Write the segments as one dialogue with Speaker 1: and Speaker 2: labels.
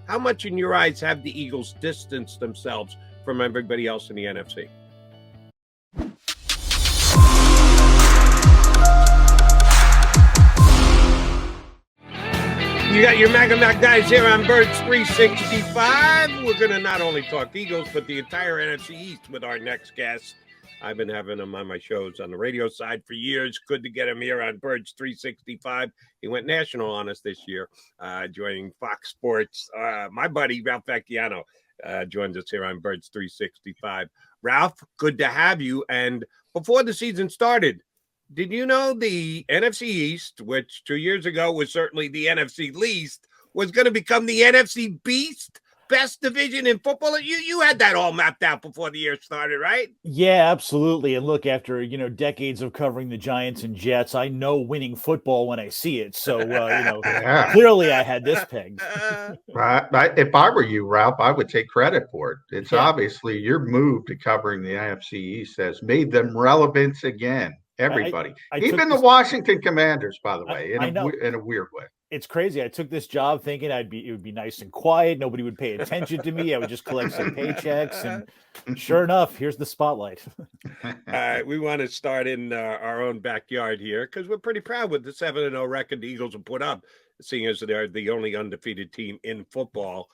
Speaker 1: how much in your eyes have the Eagles distanced themselves from everybody else in the NFC? You got your Mac guys here on Birds 365. We're going to not only talk Eagles, but the entire NFC East with our next guest. I've been having him on my shows on the radio side for years. Good to get him here on Birds 365. He went national on us this year, joining Fox Sports. My buddy, Ralph Vacchiano, joins us here on Birds 365. Ralph, good to have you. And before the season started, did you know the NFC East, which 2 years ago was certainly the NFC least, was going to become the NFC Beast? Best division in football? You had that all mapped out before the year started, right?
Speaker 2: Yeah, absolutely. And look, after decades of covering the Giants and Jets, I know winning football when I see it. So
Speaker 3: Yeah.
Speaker 2: clearly I had this pegged.
Speaker 3: If I were you, Ralph, I would take credit for it. It's
Speaker 2: Yeah.
Speaker 3: obviously your move to covering the NFC East has made them relevant again. Everybody, even the Washington Commanders, by the way, in a weird way.
Speaker 2: It's crazy. I took this job thinking it would be nice and quiet. Nobody would pay attention to me. I would just collect some paychecks, and sure enough, here's the spotlight.
Speaker 1: All right, we want to start in our own backyard here because we're pretty proud with the 7-0 record the Eagles have put up, seeing as they're the only undefeated team in football.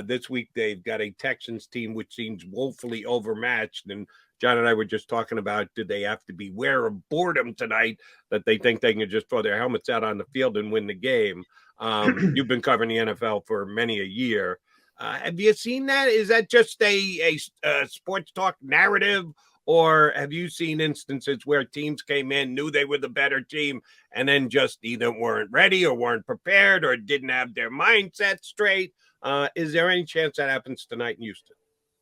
Speaker 1: This week they've got a Texans team which seems woefully overmatched, and John and I were just talking about, did they have to beware of boredom tonight that they think they can just throw their helmets out on the field and win the game? You've been covering the NFL for many a year. Have you seen that? Is that just a sports talk narrative, or have you seen instances where teams came in, knew they were the better team, and then just either weren't ready or weren't prepared or didn't have their mindset straight? Is there any chance that happens tonight in Houston?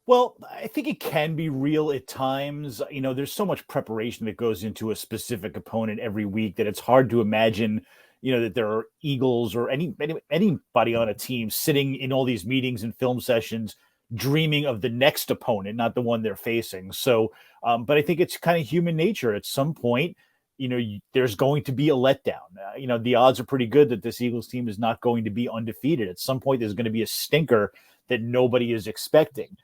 Speaker 2: Well, I think it can be real at times. There's so much preparation that goes into a specific opponent every week that it's hard to imagine, that there are Eagles or anybody on a team sitting in all these meetings and film sessions dreaming of the next opponent, not the one they're facing. So, but I think it's kind of human nature. At some point, there's going to be a letdown. The odds are pretty good that this Eagles team is not going to be undefeated. At some point, there's going to be a stinker that nobody is expecting.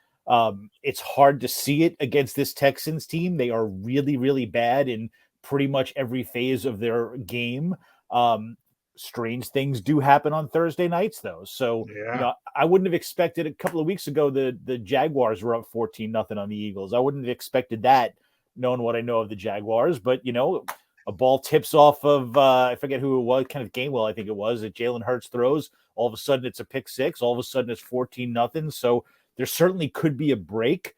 Speaker 2: It's hard to see it against this Texans team. They are really, really bad in pretty much every phase of their game. Strange things do happen on Thursday nights, though. So, I wouldn't have expected a couple of weeks ago the Jaguars were up 14-0 on the Eagles. I wouldn't have expected that, knowing what I know of the Jaguars. But, a ball tips off of, I forget who it was, kind of Gainwell, I think it was, that Jalen Hurts throws. All of a sudden, it's a pick six. All of a sudden, it's 14-0. So, there certainly could be a break.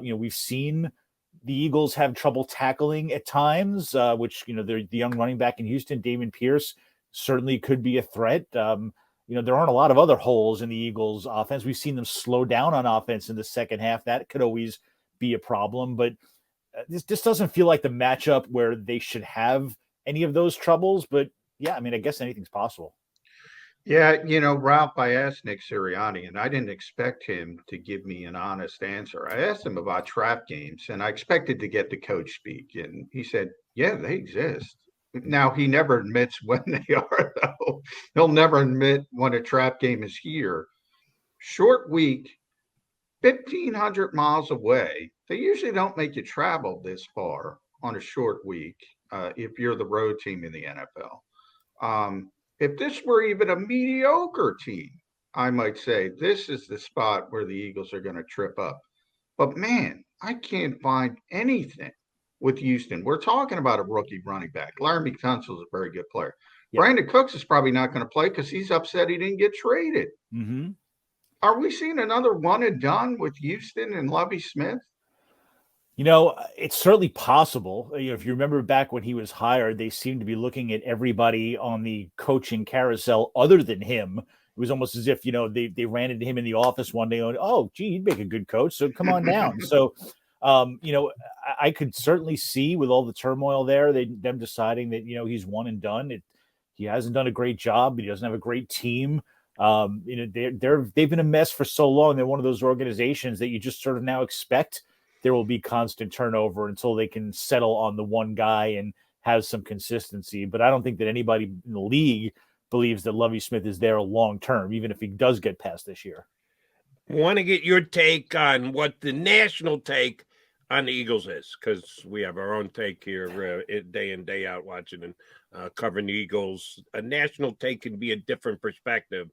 Speaker 2: We've seen the Eagles have trouble tackling at times, which, they're the young running back in Houston, Dameon Pierce, certainly could be a threat. There aren't a lot of other holes in the Eagles' offense. We've seen them slow down on offense in the second half. That could always be a problem. But this doesn't feel like the matchup where they should have any of those troubles. But, yeah, I guess anything's possible.
Speaker 3: Yeah, Ralph, I asked Nick Sirianni, and I didn't expect him to give me an honest answer. I asked him about trap games, and I expected to get the coach speak. And he said, yeah, they exist. Now, he never admits when they are, though. He'll never admit when a trap game is here. Short week, 1,500 miles away. They usually don't make you travel this far on a short week if you're the road team in the NFL. If this were even a mediocre team, I might say this is the spot where the Eagles are going to trip up. But, man, I can't find anything with Houston. We're talking about a rookie running back. Larry Tunsil is a very good player. Yep. Brandon Cooks is probably not going to play because he's upset he didn't get traded.
Speaker 2: Mm-hmm.
Speaker 3: Are we seeing another one and done with Houston and Lovie Smith?
Speaker 2: It's certainly possible. If you remember back when he was hired, they seemed to be looking at everybody on the coaching carousel other than him. It was almost as if, they ran into him in the office one day and, oh, gee, he'd make a good coach, so come on down. So, I could certainly see with all the turmoil there, them deciding that, he's one and done. He hasn't done a great job. He doesn't have a great team. They've been a mess for so long. They're one of those organizations that you just sort of now expect there will be constant turnover until they can settle on the one guy and have some consistency. But I don't think that anybody in the league believes that Lovie Smith is there long term, even if he does get past this year.
Speaker 1: Want to get your take on what the national take on the Eagles is, because we have our own take here day in, day out, watching and covering the Eagles. A national take can be a different perspective.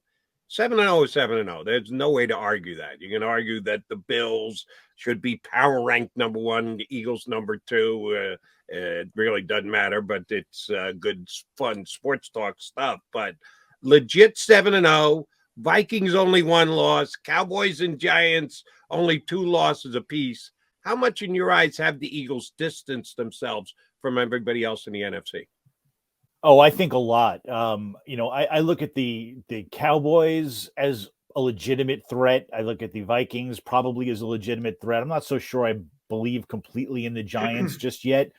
Speaker 1: 7-0 is 7-0. There's no way to argue that. You can argue that the Bills should be power ranked number one, the Eagles number two. It really doesn't matter, but it's good, fun sports talk stuff. But legit 7-0. Vikings only one loss. Cowboys and Giants only two losses apiece. How much in your eyes have the Eagles distanced themselves from everybody else in the NFC?
Speaker 2: Oh, I think a lot. I look at the Cowboys as a legitimate threat. I look at the Vikings probably as a legitimate threat. I'm not so sure I believe completely in the Giants just yet.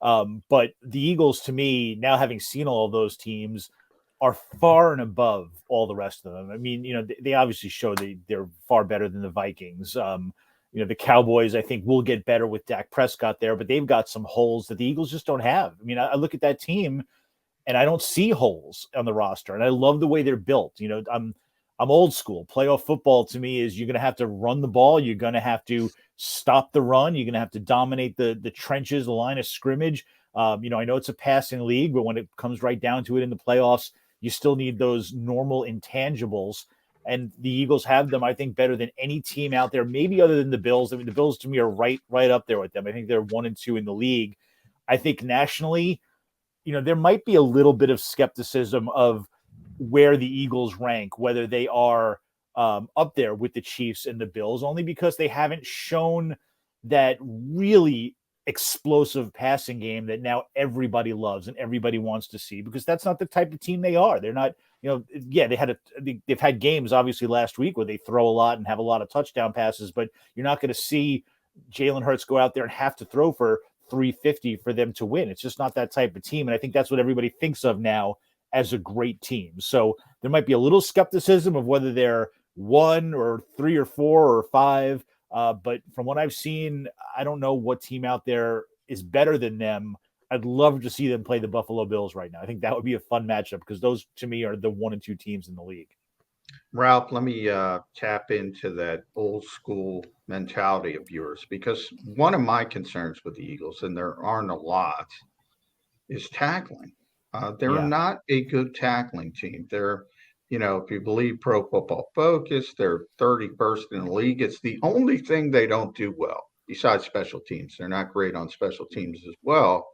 Speaker 2: But the Eagles, to me, now having seen all of those teams, are far and above all the rest of them. I mean, they obviously show they're far better than the Vikings. The Cowboys, I think, will get better with Dak Prescott there, but they've got some holes that the Eagles just don't have. I mean, I look at that team and I don't see holes on the roster, and I love the way they're built. I'm old school. Playoff football to me is you're going to have to run the ball. You're going to have to stop the run. You're going to have to dominate the trenches, the line of scrimmage. I know it's a passing league, but when it comes right down to it in the playoffs, you still need those normal intangibles. And the Eagles have them, I think, better than any team out there, maybe other than the Bills. I mean, the Bills to me are right up there with them. I think they're 1 and 2 in the league. I think nationally, there might be a little bit of skepticism of where the Eagles rank, whether they are up there with the Chiefs and the Bills, only because they haven't shown that really explosive passing game that now everybody loves and everybody wants to see, because that's not the type of team they are. They're not, they've had games obviously last week where they throw a lot and have a lot of touchdown passes, but you're not going to see Jalen Hurts go out there and have to throw for 350 for them to win. It's just not that type of team. And I think that's what everybody thinks of now as a great team. So there might be a little skepticism of whether they're 1 or 3 or 4 or 5. But from what I've seen, I don't know what team out there is better than them. I'd love to see them play the Buffalo Bills right now. I think that would be a fun matchup because those, to me, are the 1 and 2 teams in the league.
Speaker 3: Ralph, let me tap into that old school mentality of yours, because one of my concerns with the Eagles, and there aren't a lot, is tackling. They're not a good tackling team. They're, if you believe Pro Football Focus, they're 31st in the league. It's the only thing they don't do well, besides special teams. They're not great on special teams as well.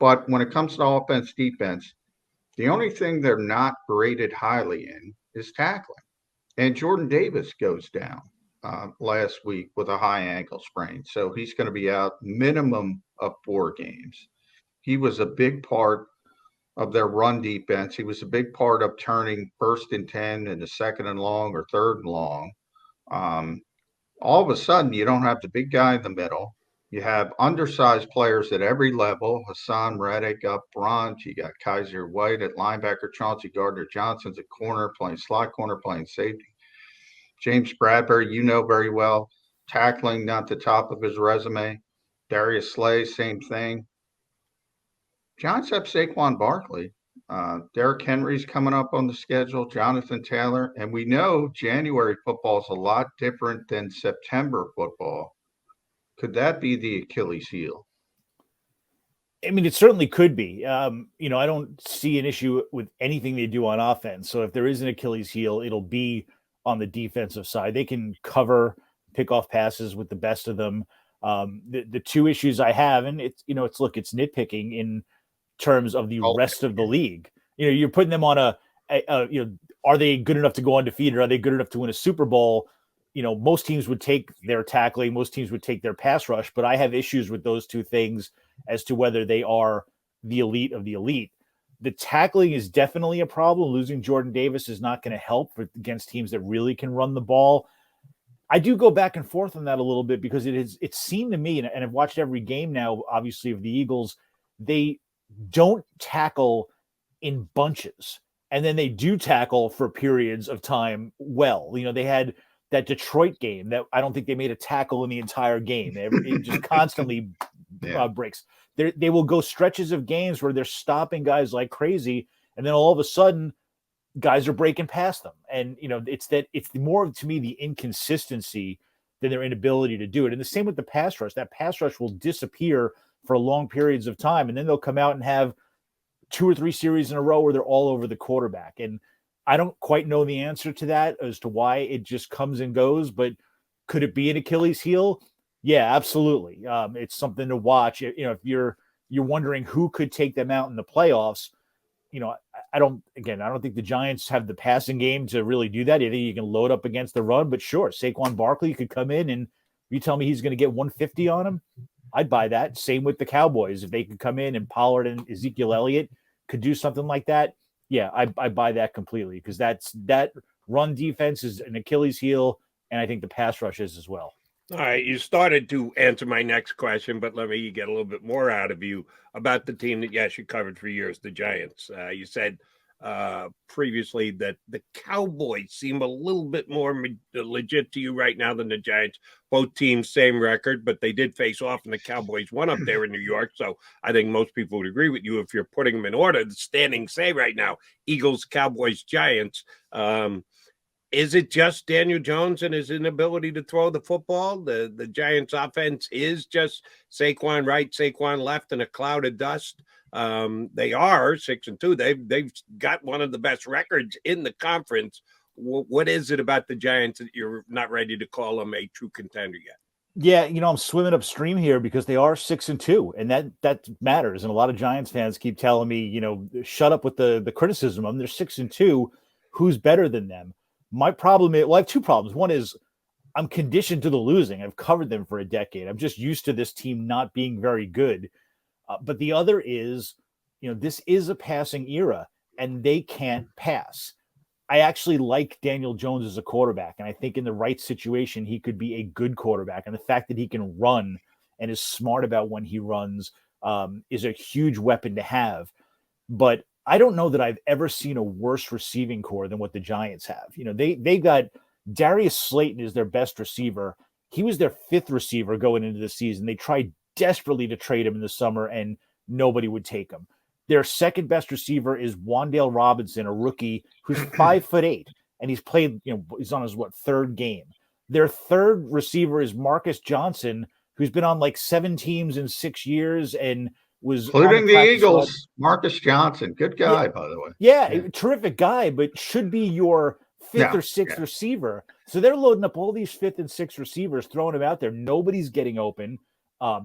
Speaker 3: But when it comes to offense, defense, the only thing they're not rated highly in is tackling. And Jordan Davis goes down last week with a high ankle sprain. So he's going to be out minimum of 4 games. He was a big part of their run defense. He was a big part of turning 1st and 10 into 2nd and long or 3rd and long. All of a sudden, you don't have the big guy in the middle. You have undersized players at every level. Hassan Reddick up front. You got Kaiser White at linebacker. Chauncey Gardner-Johnson's at corner, playing slot corner, playing safety. James Bradbury, very well, tackling not the top of his resume. Darius Slay, same thing. Giants have Saquon Barkley. Derrick Henry's coming up on the schedule, Jonathan Taylor. And we know January football is a lot different than September football. Could that be the Achilles heel?
Speaker 2: I mean, it certainly could be. I don't see an issue with anything they do on offense. So if there is an Achilles heel, it'll be on the defensive side. They can cover, pick off passes with the best of them. The 2 issues I have, and it's nitpicking in terms of the rest of the league. You're putting them on are they good enough to go undefeated? Are they good enough to win a Super Bowl? Most teams would take their tackling, most teams would take their pass rush, but I have issues with those 2 things as to whether they are the elite of the elite. The tackling is definitely a problem. Losing Jordan Davis is not going to help against teams that really can run the ball. I do go back and forth on that a little bit because it's seemed to me, and I've watched every game now, obviously, of the Eagles, they don't tackle in bunches. And then they do tackle for periods of time well. They had that Detroit game that I don't think they made a tackle in the entire game. It just constantly breaks. They will go stretches of games where they're stopping guys like crazy. And then all of a sudden guys are breaking past them. And, it's more to me the inconsistency than their inability to do it. And the same with the pass rush. That pass rush will disappear for long periods of time, and then they'll come out and have 2 or 3 series in a row where they're all over the quarterback. And I don't quite know the answer to that as to why it just comes and goes, but could it be an Achilles heel? Yeah, absolutely. It's something to watch. If you're wondering who could take them out in the playoffs, I don't think the Giants have the passing game to really do that. You think you can load up against the run, but sure, Saquon Barkley could come in, and you tell me he's going to get 150 on him, I'd buy that. Same with the Cowboys. If they could come in and Pollard and Ezekiel Elliott could do something like that, yeah, I buy that completely, because that run defense is an Achilles heel, and I think the pass rush is as well.
Speaker 1: All right, you started to answer my next question, but let me get a little bit more out of you about the team that, yes, you covered for years, the Giants. You said previously that the Cowboys seem a little bit more legit to you right now than the Giants. Both teams, same record, but they did face off, and the Cowboys won up there in New York. So I think most people would agree with you if you're putting them in order. The standings say right now, Eagles, Cowboys, Giants. Is it just Daniel Jones and his inability to throw the football? The Giants' offense is just Saquon right, Saquon left, and a cloud of dust. They are 6-2. They've got one of the best records in the conference. What is it about the Giants that you're not ready to call them a true contender yet?
Speaker 2: Yeah, I'm swimming upstream here because they are 6-2, and that matters. And a lot of Giants fans keep telling me, shut up with the criticism of them. They're 6-2. Who's better than them? My problem is, I have 2 problems. One is I'm conditioned to the losing. I've covered them for a decade. I'm just used to this team not being very good. But the other is, this is a passing era, and they can't pass. I actually like Daniel Jones as a quarterback, and I think in the right situation, he could be a good quarterback. And the fact that he can run and is smart about when he runs is a huge weapon to have. But I don't know that I've ever seen a worse receiving core than what the Giants have. They got Darius Slayton is their best receiver. He was their 5th receiver going into the season. They tried desperately to trade him in the summer, and nobody would take him. Their second best receiver is Wan'Dale Robinson, a rookie who's 5'8", and he's played, he's on his 3rd game. Their third receiver is Marcus Johnson, who's been on like 7 teams in 6 years and was
Speaker 3: including the Eagles. Marcus Johnson, good guy, by the way.
Speaker 2: Yeah, terrific guy, but should be your 5th or 6th receiver. So they're loading up all these 5th and 6th receivers, throwing them out there. Nobody's getting open.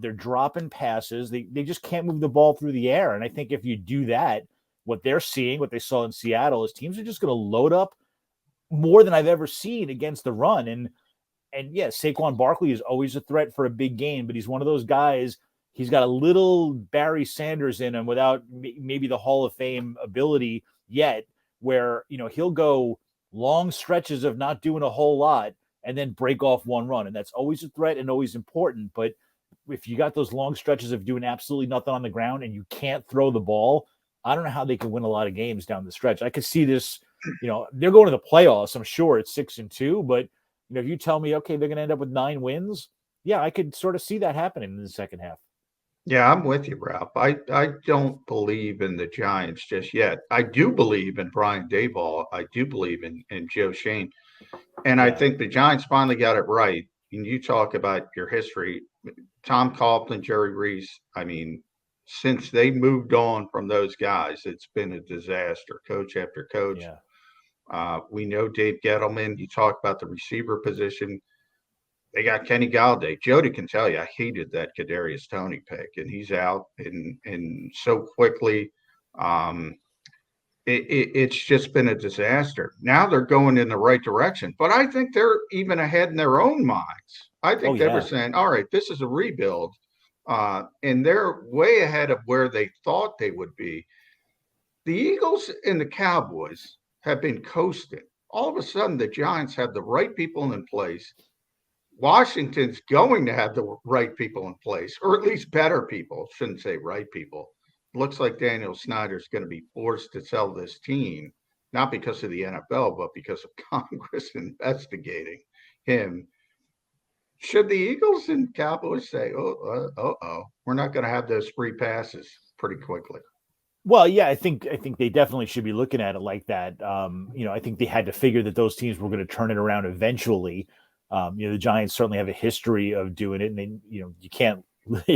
Speaker 2: They're dropping passes. They just can't move the ball through the air. And I think if you do that, what they're seeing, what they saw in Seattle, is teams are just going to load up more than I've ever seen against the run. And yes, Saquon Barkley is always a threat for a big game, but he's one of those guys. He's got a little Barry Sanders in him without maybe the Hall of Fame ability yet, where, he'll go long stretches of not doing a whole lot and then break off one run. And that's always a threat and always important. But if you got those long stretches of doing absolutely nothing on the ground and you can't throw the ball, I don't know how they can win a lot of games down the stretch. I could see this, they're going to the playoffs. I'm sure it's 6-2, but if you tell me, okay, they're going to end up with 9 wins. Yeah, I could sort of see that happening in the second half.
Speaker 3: Yeah, I'm with you, Ralph. I don't believe in the Giants just yet. I do believe in Brian Daboll. I do believe in Joe Shane. And I think the Giants finally got it right. And you talk about your history. Tom Coughlin, Jerry Reese, since they moved on from those guys, it's been a disaster, coach after coach.
Speaker 2: Yeah.
Speaker 3: We know Dave Gettleman. You talk about the receiver position. They got Kenny Galladay. Jody can tell you, I hated that Kadarius Toney pick, and he's out and so quickly. It's just been a disaster. Now they're going in the right direction, but I think they're even ahead in their own minds. I think they were saying, all right, this is a rebuild, and they're way ahead of where they thought they would be. The Eagles and the Cowboys have been coasting. All of a sudden, the Giants have the right people in place. Washington's going to have the right people in place, or at least better people. Shouldn't say right people. Looks like Daniel Snyder's going to be forced to sell this team, not because of the NFL, but because of Congress investigating him. Should the Eagles and Cowboys say, we're not going to have those free passes pretty quickly?
Speaker 2: Well, yeah, I think they definitely should be looking at it like that. I think they had to figure that those teams were going to turn it around eventually. The Giants certainly have a history of doing it, and they, you can't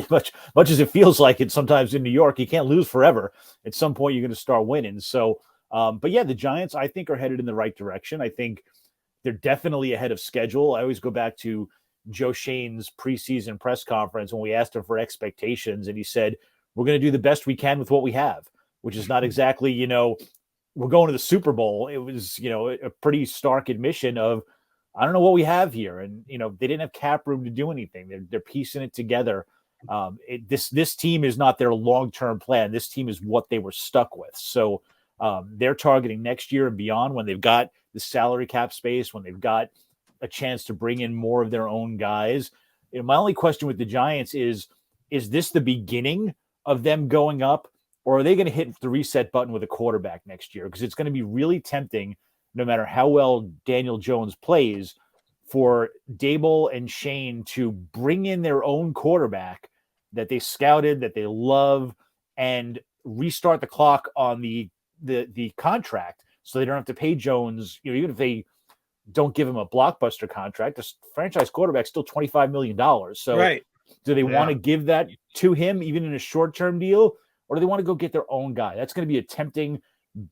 Speaker 2: much as it feels like it sometimes in New York, you can't lose forever. At some point, you're going to start winning. So, but yeah, the Giants, I think, are headed in the right direction. I think they're definitely ahead of schedule. I always go back to Joe Shane's preseason press conference when we asked him for expectations, and he said, "We're going to do the best we can with what we have," which is not exactly, we're going to the Super Bowl. It was, a pretty stark admission of, I don't know what we have here. And, they didn't have cap room to do anything. They're piecing it together. This team is not their long-term plan. This team is what they were stuck with. So they're targeting next year and beyond when they've got the salary cap space, when they've got a chance to bring in more of their own guys. My only question with the Giants is this the beginning of them going up, or are they going to hit the reset button with a quarterback next year? Because it's going to be really tempting, no matter how well Daniel Jones plays, for Dable and Shane to bring in their own quarterback that they scouted, that they love, and restart the clock on the contract so they don't have to pay Jones, even if they don't give him a blockbuster contract, the franchise quarterback's still $25 million. So
Speaker 1: right.
Speaker 2: Do they want to give that to him, even in a short-term deal, or do they want to go get their own guy? That's going to be a tempting,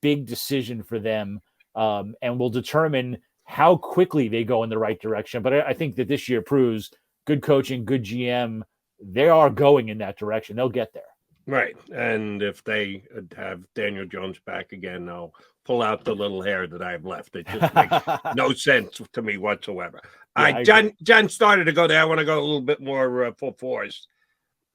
Speaker 2: big decision for them, and will determine how quickly they go in the right direction. But I think that this year proves good coaching, good GM. They are going in that direction. They'll get there.
Speaker 1: Right. And if they have Daniel Jones back again, I'll pull out the little hair that I have left. It just makes no sense to me whatsoever.
Speaker 2: Yeah,
Speaker 1: John started to go there. I want to go a little bit more full force.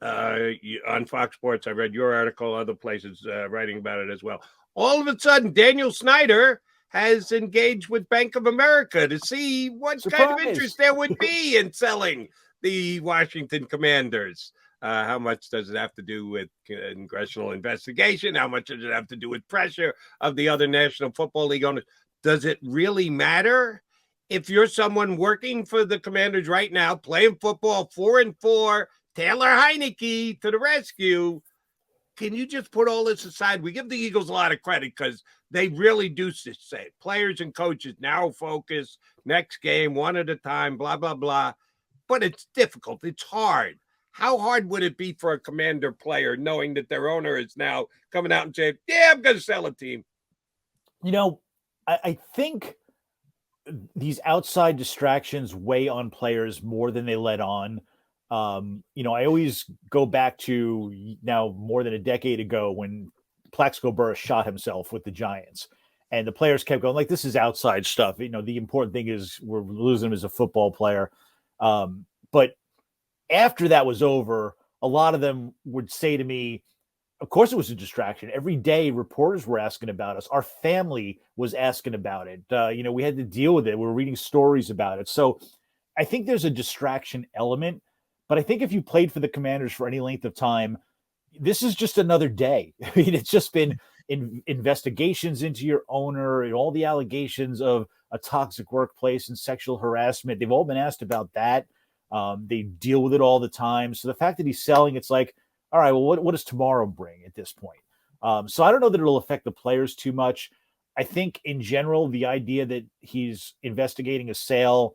Speaker 1: On Fox Sports, I read your article, other places writing about it as well. All of a sudden, Daniel Snyder has engaged with Bank of America to see what kind of interest there would be in selling the Washington Commanders. How much does it have to do with congressional investigation? How much does it have to do with pressure of the other National Football League owners? Does it really matter? If you're someone working for the Commanders right now, playing football 4-4, Taylor Heineke to the rescue, can you just put all this aside? We give the Eagles a lot of credit because they really do say players and coaches, narrow focus, next game, one at a time, blah, blah, blah. But it's difficult. It's hard. How hard would it be for a Commander player knowing that their owner is now coming out and saying, yeah, I'm going to sell a team?
Speaker 2: I think these outside distractions weigh on players more than they let on. I always go back to now more than a decade ago when Plaxico Burress shot himself with the Giants. And the players kept going, like, this is outside stuff. The important thing is we're losing him as a football player. But after that was over, a lot of them would say to me, of course it was a distraction. Every day reporters were asking about us. Our family was asking about it. We had to deal with it. We were reading stories about it. So I think there's a distraction element. But I think if you played for the Commanders for any length of time, this is just another day. I mean, it's just been investigations into your owner and all the allegations of a toxic workplace and sexual harassment. They've all been asked about that. They deal with it all the time. So the fact that he's selling, it's like, all right, well, what does tomorrow bring at this point? So I don't know that it'll affect the players too much. I think in general, the idea that he's investigating a sale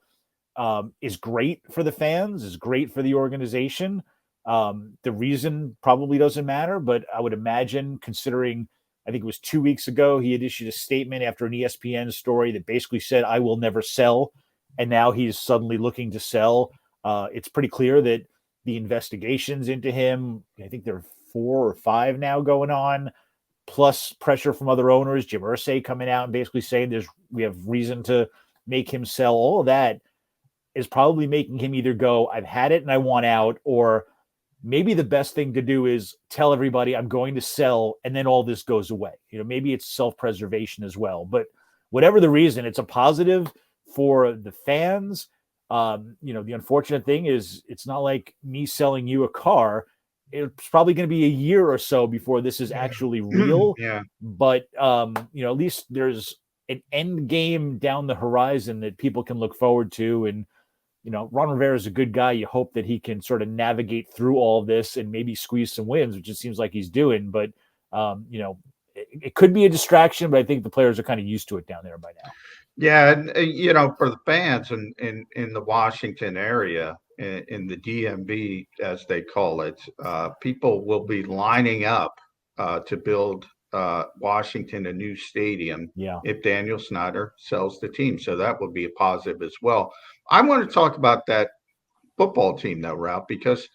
Speaker 2: is great for the fans, is great for the organization. The reason probably doesn't matter, but I would imagine, considering I think it was 2 weeks ago, he had issued a statement after an ESPN story that basically said, I will never sell. And now he's suddenly looking to sell. It's pretty clear that the investigations into him, I think there are 4 or 5 now going on, plus pressure from other owners, Jim Irsay coming out and basically saying we have reason to make him sell. All of that is probably making him either go, I've had it and I want out, or maybe the best thing to do is tell everybody I'm going to sell, and then all this goes away. Maybe it's self-preservation as well. But whatever the reason, it's a positive for the fans. The unfortunate thing is it's not like me selling you a car. It's probably going to be a year or so before this is actually real.
Speaker 3: Yeah.
Speaker 2: But, at least there's an end game down the horizon that people can look forward to. And, Ron Rivera is a good guy. You hope that he can sort of navigate through all this and maybe squeeze some wins, which it seems like he's doing. But It could be a distraction, but I think the players are kind of used to it down there by now.
Speaker 3: Yeah, and for the fans in the Washington area, in the DMV as they call it, people will be lining up to build Washington a new stadium.
Speaker 2: Yeah.
Speaker 3: If Daniel Snyder sells the team, so that would be a positive as well. I want to talk about that football team though, Ralph, because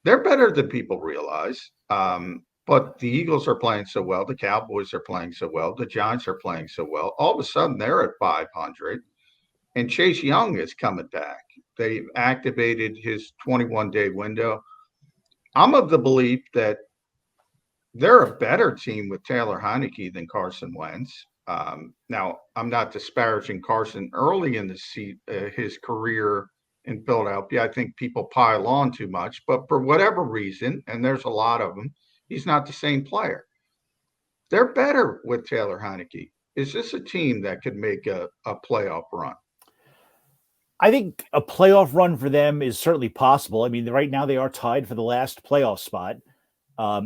Speaker 3: they're better than people realize. But the Eagles are playing so well. The Cowboys are playing so well. The Giants are playing so well. All of a sudden, they're at 500. And Chase Young is coming back. They activated his 21-day window. I'm of the belief that they're a better team with Taylor Heineke than Carson Wentz. Now, I'm not disparaging Carson early in his career in Philadelphia. I think people pile on too much. But for whatever reason, and there's a lot of them, he's not the same player. They're better with Taylor Heineke. Is this a team that could make a playoff run?
Speaker 2: I think a playoff run for them is certainly possible. I mean, right now they are tied for the last playoff spot.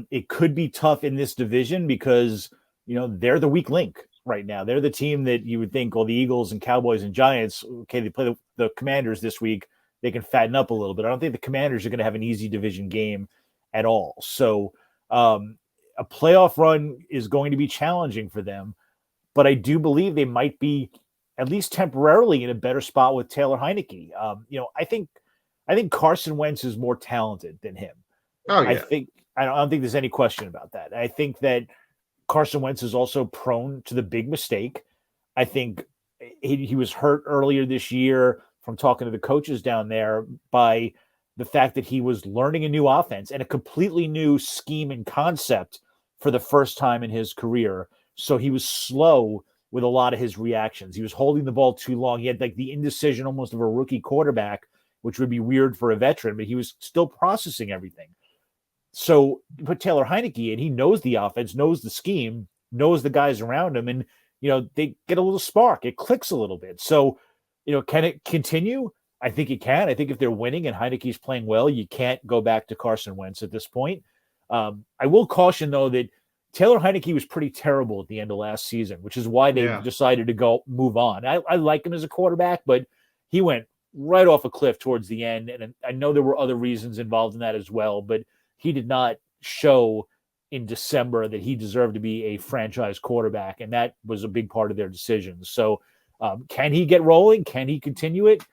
Speaker 2: It could be tough in this division because, they're the weak link right now. They're the team that you would think, well, the Eagles and Cowboys and Giants, okay, they play the Commanders this week. They can fatten up a little bit. I don't think the Commanders are going to have an easy division game at all. So, a playoff run is going to be challenging for them, but I do believe they might be at least temporarily in a better spot with Taylor Heineke. I think Carson Wentz is more talented than him.
Speaker 3: Oh, yeah.
Speaker 2: I don't think there's any question about that. I think that Carson Wentz is also prone to the big mistake. I think he was hurt earlier this year from talking to the coaches down there by the fact that he was learning a new offense and a completely new scheme and concept for the first time in his career. So he was slow with a lot of his reactions. He was holding the ball too long. He had like the indecision almost of a rookie quarterback, which would be weird for a veteran, but he was still processing everything. So you put Taylor Heineke in, he knows the offense, knows the scheme, knows the guys around him, and they get a little spark. It clicks a little bit. So, can it continue? I think it can. I think if they're winning and Heineke's playing well, you can't go back to Carson Wentz at this point. I will caution, though, that Taylor Heineke was pretty terrible at the end of last season, which is why they decided to move on. I like him as a quarterback, but he went right off a cliff towards the end. And I know there were other reasons involved in that as well, but he did not show in December that he deserved to be a franchise quarterback. And that was a big part of their decision. So can he get rolling? Can he continue it?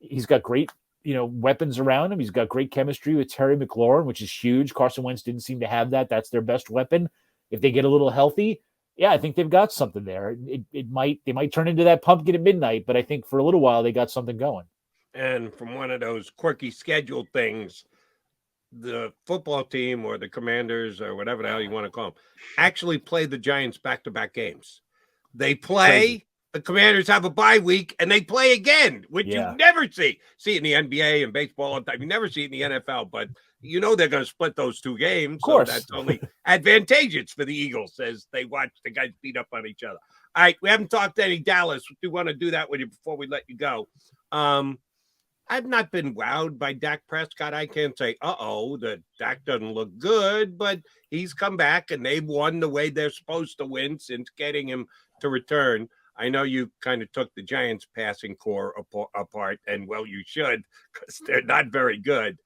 Speaker 2: He's got great, weapons around him. He's got great chemistry with Terry McLaurin, which is huge. Carson Wentz didn't seem to have that. That's their best weapon. If they get a little healthy, I think they've got something there. They might turn into that pumpkin at midnight, but I think for a little while they got something going.
Speaker 1: And from one of those quirky schedule things, the football team or the Commanders or whatever the hell you want to call them actually play the Giants back-to-back games. They play. Crazy. The Commanders have a bye week, and they play again, which you never see. See it in the NBA and baseball all the time. You never see it in the NFL, but they're going to split those two games.
Speaker 2: Of course.
Speaker 1: So that's only advantageous for the Eagles as they watch the guys beat up on each other. All right, we haven't talked to any Dallas. We do want to do that with you before we let you go. I've not been wowed by Dak Prescott. I can't say, the Dak doesn't look good, but he's come back, and they've won the way they're supposed to win since getting him to return. I know you kind of took the Giants passing core apart, and well, you should, because they're not very good.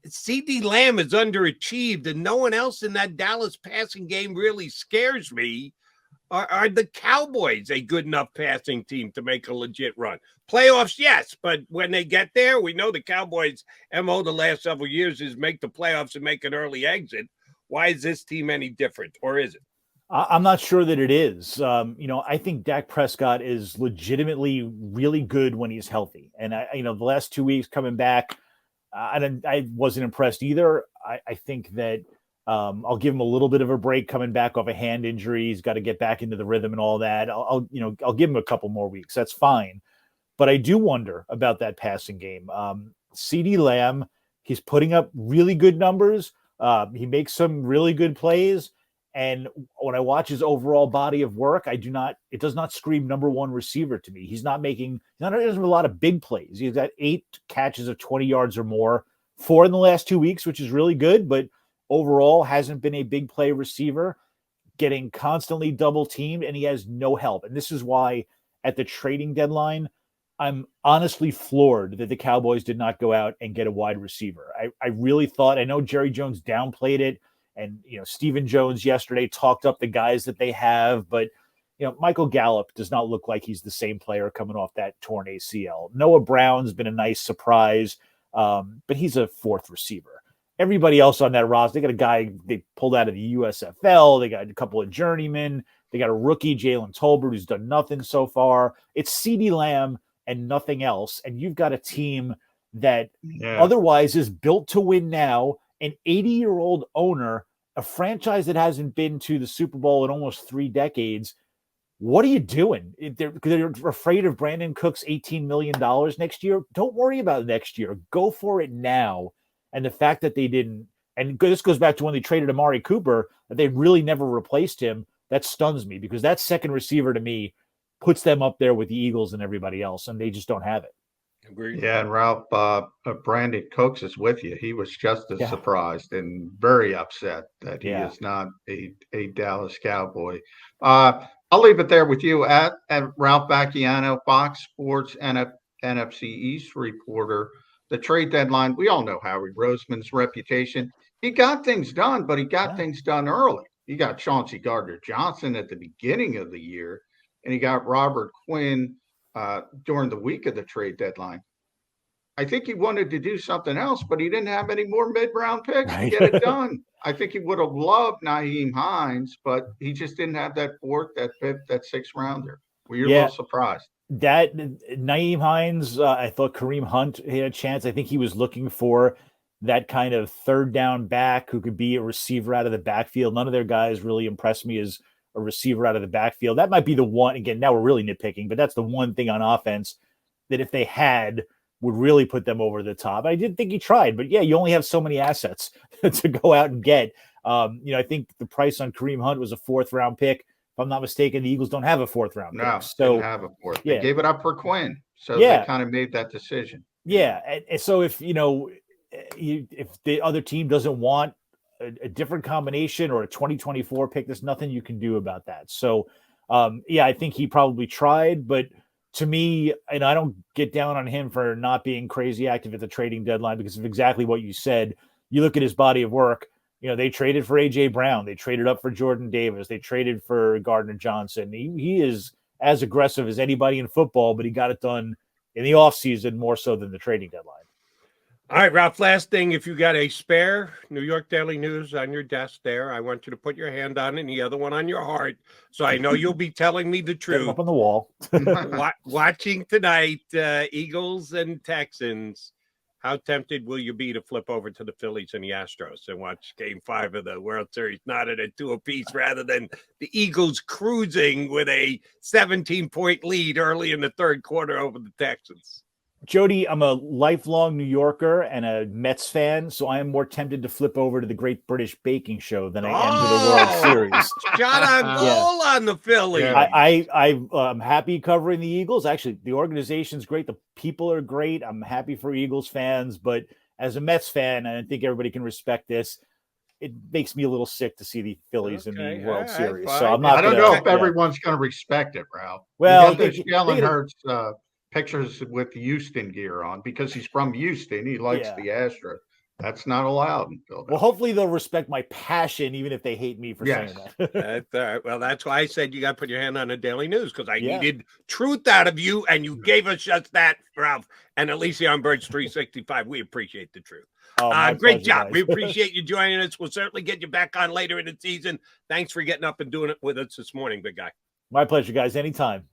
Speaker 1: CeeDee Lamb is underachieved, and no one else in that Dallas passing game really scares me. Are the Cowboys a good enough passing team to make a legit run? Playoffs, yes, but when they get there, we know the Cowboys' MO the last several years is make the playoffs and make an early exit. Why is this team any different, or is it?
Speaker 2: I'm not sure that it is. I think Dak Prescott is legitimately really good when he's healthy. And the last 2 weeks coming back, I wasn't impressed either. I think that I'll give him a little bit of a break coming back off a hand injury. He's got to get back into the rhythm and all that. I'll give him a couple more weeks. That's fine. But I do wonder about that passing game. CeeDee Lamb, he's putting up really good numbers. He makes some really good plays. And when I watch his overall body of work, it does not scream number one receiver to me. He doesn't have a lot of big plays. He's got 8 catches of 20 yards or more, 4 in the last 2 weeks, which is really good. But overall hasn't been a big play receiver, getting constantly double teamed, and he has no help. And this is why at the trading deadline, I'm honestly floored that the Cowboys did not go out and get a wide receiver. I really thought, I know Jerry Jones downplayed it, and Stephen Jones yesterday talked up the guys that they have, but Michael Gallup does not look like he's the same player coming off that torn ACL. Noah Brown's been a nice surprise, but he's a fourth receiver. Everybody else on that roster, they got a guy they pulled out of the USFL. They got a couple of journeymen. They got a rookie, Jalen Tolbert, who's done nothing so far. It's CeeDee Lamb and nothing else. And you've got a team that otherwise is built to win now, an 80-year-old owner, a franchise that hasn't been to the Super Bowl in almost 3 decades. What are you doing? They're afraid of Brandon Cooks' $18 million next year. Don't worry about next year. Go for it now. And the fact that they didn't, and this goes back to when they traded Amari Cooper, that they really never replaced him, that stuns me, because that second receiver to me puts them up there with the Eagles and everybody else, and they just don't have it.
Speaker 1: Agreed.
Speaker 3: Yeah, and Ralph, Brandon Cooks is with you. He was just as surprised and very upset that he is not a Dallas Cowboy. I'll leave it there with you at Ralph Vacchiano, Fox Sports NFC East reporter. The trade deadline, we all know Howie Roseman's reputation. He got things done, but he got things done early. He got Chauncey Gardner-Johnson at the beginning of the year, and he got Robert Quinn during the week of the trade deadline. I think he wanted to do something else, but he didn't have any more mid-round picks to get it done. I think he would have loved Nyheim Hines, but he just didn't have that fourth, that fifth, that sixth rounder. Were you a little surprised?
Speaker 2: That Nyheim Hines, I thought Kareem Hunt had a chance. I think he was looking for that kind of third down back who could be a receiver out of the backfield. None of their guys really impressed me as a receiver out of the backfield. That might be the one, again, now we're really nitpicking, but that's the one thing on offense that if they had would really put them over the top. I did think he tried, but you only have so many assets to go out and get. I think the price on Kareem Hunt was a 4th round pick. If I'm not mistaken, the Eagles don't have a 4th round pick.
Speaker 3: No,
Speaker 2: so
Speaker 3: didn't have a 4th. They gave it up for Quinn. So they kind of made that decision.
Speaker 2: Yeah. And so if, if the other team doesn't want a different combination or a 2024 pick, there's nothing you can do about that. So, I think he probably tried, but to me, and I don't get down on him for not being crazy active at the trading deadline because of exactly what you said. You look at his body of work. They traded for A.J. Brown. They traded up for Jordan Davis. They traded for Gardner Johnson. He is as aggressive as anybody in football, but he got it done in the offseason more so than the trading deadline.
Speaker 1: All right, Ralph, last thing, if you got a spare New York Daily News on your desk there, I want you to put your hand on it and the other one on your heart, so I know you'll be telling me the truth.
Speaker 2: Up on the wall.
Speaker 1: Watching tonight, Eagles and Texans, how tempted will you be to flip over to the Phillies and the Astros and watch Game 5 of the World Series, not at a 2 apiece, rather than the Eagles cruising with a 17-point lead early in the third quarter over the Texans?
Speaker 2: Jody, I'm a lifelong New Yorker and a Mets fan, so I am more tempted to flip over to the Great British Baking Show than I am to the World Series.
Speaker 1: Shot on goal on the Phillies.
Speaker 2: I'm happy covering the Eagles. Actually, the organization's great. The people are great. I'm happy for Eagles fans, but as a Mets fan, and I think everybody can respect this, it makes me a little sick to see the Phillies in the World Series. So I'm not.
Speaker 3: I don't know if everyone's going to respect it, Ralph.
Speaker 2: Well,
Speaker 3: Jalen Hurts pictures with Houston gear on because he's from Houston. He likes the Astros. That's not allowed in Philadelphia.
Speaker 2: Well, hopefully they'll respect my passion, even if they hate me for saying that.
Speaker 1: That's all right. Well, that's why I said you got to put your hand on the Daily News, because I needed truth out of you, and you gave us just that, Ralph. And Alicia on Birds 365, we appreciate the truth. Great job.
Speaker 2: Guys.
Speaker 1: We appreciate you joining us. We'll certainly get you back on later in the season. Thanks for getting up and doing it with us this morning, big guy.
Speaker 2: My pleasure, guys. Anytime.